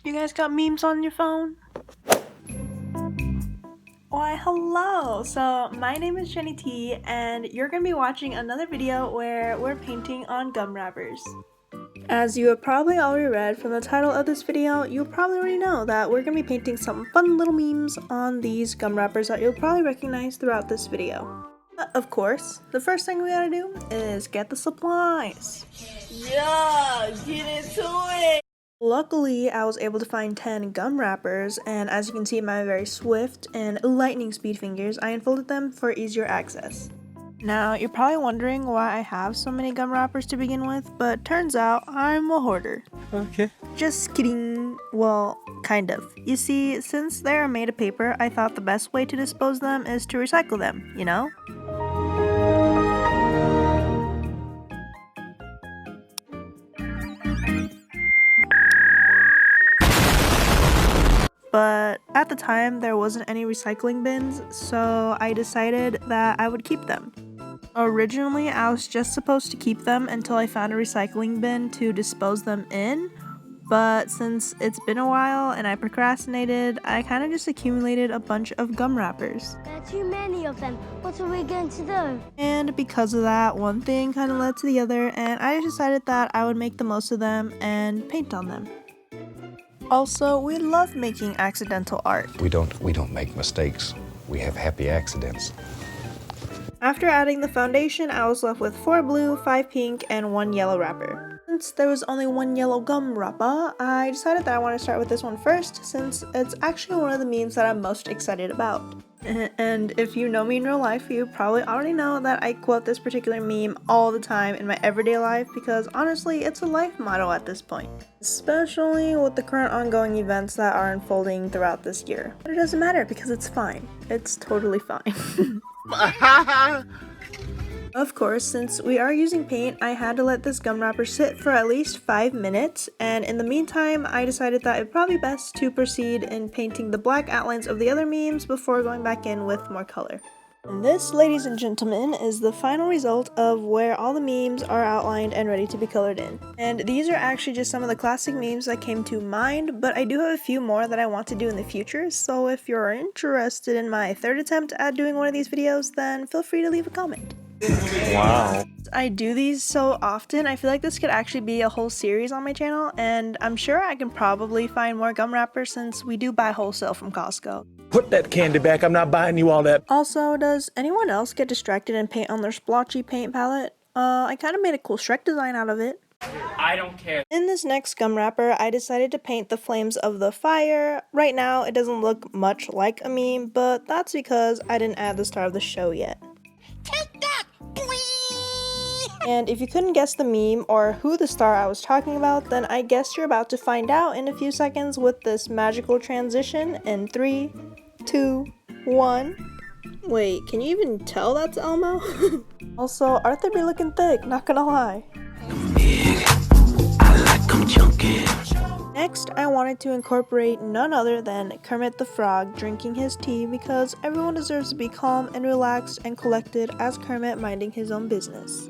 You guys got memes on your phone? Why, hello! So, my name is Jenny T, and you're gonna be watching another video where we're painting on gum wrappers. As you have probably already read from the title of this video, you probably already know that we're gonna be painting some fun little memes on these gum wrappers that you'll probably recognize throughout this video. But of course, the first thing we gotta do is get the supplies. Yeah, get into it! Luckily, I was able to find 10 gum wrappers, and as you can see my very swift and lightning speed fingers, I unfolded them for easier access. Now, you're probably wondering why I have so many gum wrappers to begin with, but turns out I'm a hoarder. Okay. Just kidding. Well, kind of. You see, since they're made of paper, I thought the best way to dispose them is to recycle them, you know? But at the time, there wasn't any recycling bins, so I decided that I would keep them. Originally, I was just supposed to keep them until I found a recycling bin to dispose them in, but since it's been a while and I procrastinated, I kind of just accumulated a bunch of gum wrappers. There are too many of them. What are we going to do? And because of that, one thing kind of led to the other, and I just decided that I would make the most of them and paint on them. Also, we love making accidental art. We don't make mistakes. We have happy accidents. After adding the foundation, I was left with 4 blue, 5 pink, and 1 yellow wrapper. Since there was only 1 yellow gum wrapper, I decided that I want to start with this one first, since it's actually one of the memes that I'm most excited about. And if you know me in real life, you probably already know that I quote this particular meme all the time in my everyday life because honestly, it's a life motto at this point. Especially with the current ongoing events that are unfolding throughout this year. But it doesn't matter because it's fine. It's totally fine. Of course, since we are using paint, I had to let this gum wrapper sit for at least 5 minutes, and in the meantime, I decided that it'd probably be best to proceed in painting the black outlines of the other memes before going back in with more color. And this, ladies and gentlemen, is the final result of where all the memes are outlined and ready to be colored in. And these are actually just some of the classic memes that came to mind, but I do have a few more that I want to do in the future, so if you're interested in my third attempt at doing one of these videos, then feel free to leave a comment. Wow. I do these so often, I feel like this could actually be a whole series on my channel, and I'm sure I can probably find more gum wrappers since we do buy wholesale from Costco. Put that candy back, I'm not buying you all that. Also, does anyone else get distracted and paint on their splotchy paint palette? I kind of made a cool Shrek design out of it. I don't care. In this next gum wrapper, I decided to paint the flames of the fire. Right now, it doesn't look much like a meme, but that's because I didn't add the star of the show yet. Take that! And if you couldn't guess the meme or who the star I was talking about, then I guess you're about to find out in a few seconds with this magical transition in 3, 2, 1. Wait, can you even tell that's Elmo? Also, Arthur be looking thick, not gonna lie. Next, I wanted to incorporate none other than Kermit the Frog drinking his tea because everyone deserves to be calm and relaxed and collected as Kermit minding his own business.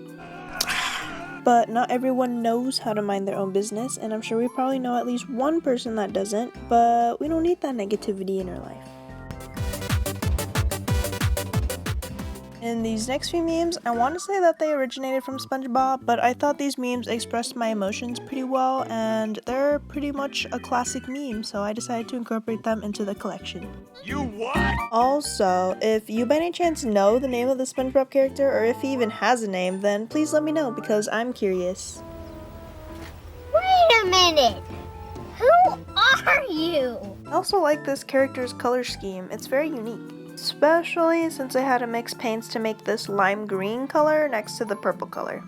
But not everyone knows how to mind their own business, and I'm sure we probably know at least one person that doesn't, but we don't need that negativity in our life. In these next few memes, I want to say that they originated from SpongeBob, but I thought these memes expressed my emotions pretty well, and they're pretty much a classic meme, so I decided to incorporate them into the collection. You what? Also, if you by any chance know the name of the SpongeBob character, or if he even has a name, then please let me know, because I'm curious. Wait a minute. Who are you? I also like this character's color scheme, it's very unique. Especially since I had to mix paints to make this lime green color next to the purple color.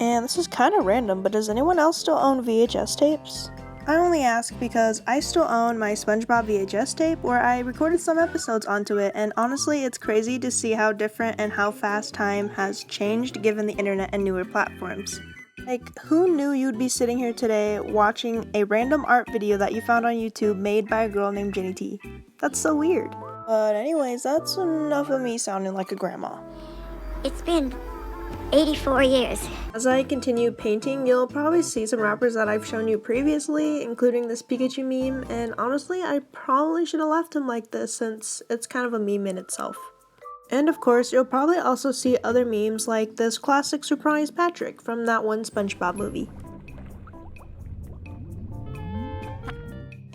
And this is kind of random, but does anyone else still own VHS tapes? I only ask because I still own my SpongeBob VHS tape where I recorded some episodes onto it, and honestly it's crazy to see how different and how fast time has changed given the internet and newer platforms. Like, who knew you'd be sitting here today watching a random art video that you found on YouTube made by a girl named Jenny T? That's so weird. But anyways, that's enough of me sounding like a grandma. It's been 84 years. As I continue painting, you'll probably see some wrappers that I've shown you previously, including this Pikachu meme, and honestly, I probably should have left him like this since it's kind of a meme in itself. And of course, you'll probably also see other memes like this classic Surprise Patrick from that one SpongeBob movie.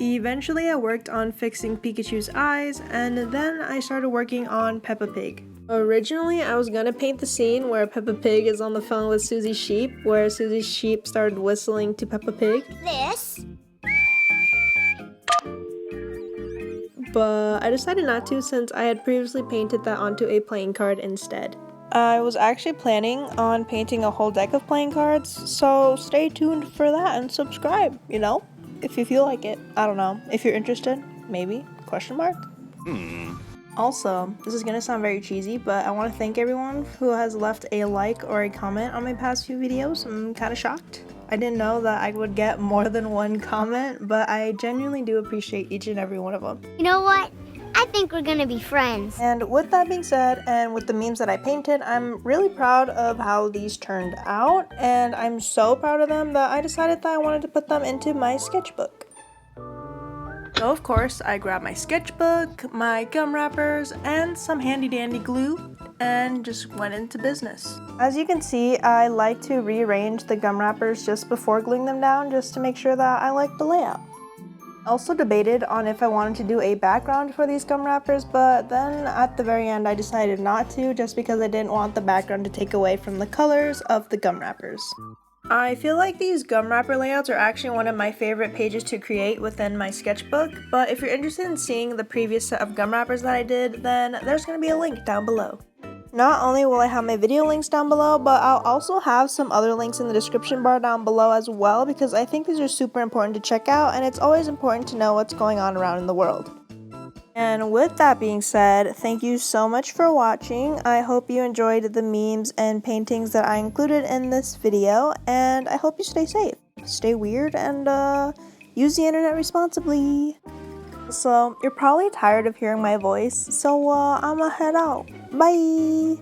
Eventually, I worked on fixing Pikachu's eyes, and then I started working on Peppa Pig. Originally, I was gonna paint the scene where Peppa Pig is on the phone with Susie's sheep, where Susie's sheep started whistling to Peppa Pig. This. But I decided not to since I had previously painted that onto a playing card instead. I was actually planning on painting a whole deck of playing cards, so stay tuned for that and subscribe, you know? If you feel like it. I don't know. If you're interested, maybe? Question mark? Also, this is gonna sound very cheesy, but I want to thank everyone who has left a like or a comment on my past few videos. I'm kind of shocked. I didn't know that I would get more than one comment, but I genuinely do appreciate each and every one of them. You know what? I think we're gonna be friends. And with that being said, and with the memes that I painted, I'm really proud of how these turned out, and I'm so proud of them that I decided that I wanted to put them into my sketchbook. So of course, I grabbed my sketchbook, my gum wrappers, and some handy dandy glue, and just went into business. As you can see, I like to rearrange the gum wrappers just before gluing them down, just to make sure that I like the layout. I also debated on if I wanted to do a background for these gum wrappers, but then at the very end I decided not to, just because I didn't want the background to take away from the colors of the gum wrappers. I feel like these gum wrapper layouts are actually one of my favorite pages to create within my sketchbook, but if you're interested in seeing the previous set of gum wrappers that I did, then there's going to be a link down below. Not only will I have my video links down below, but I'll also have some other links in the description bar down below as well, because I think these are super important to check out, and it's always important to know what's going on around in the world. And with that being said, thank you so much for watching. I hope you enjoyed the memes and paintings that I included in this video, and I hope you stay safe, stay weird, and use the internet responsibly. So, you're probably tired of hearing my voice, so I'ma head out. Bye!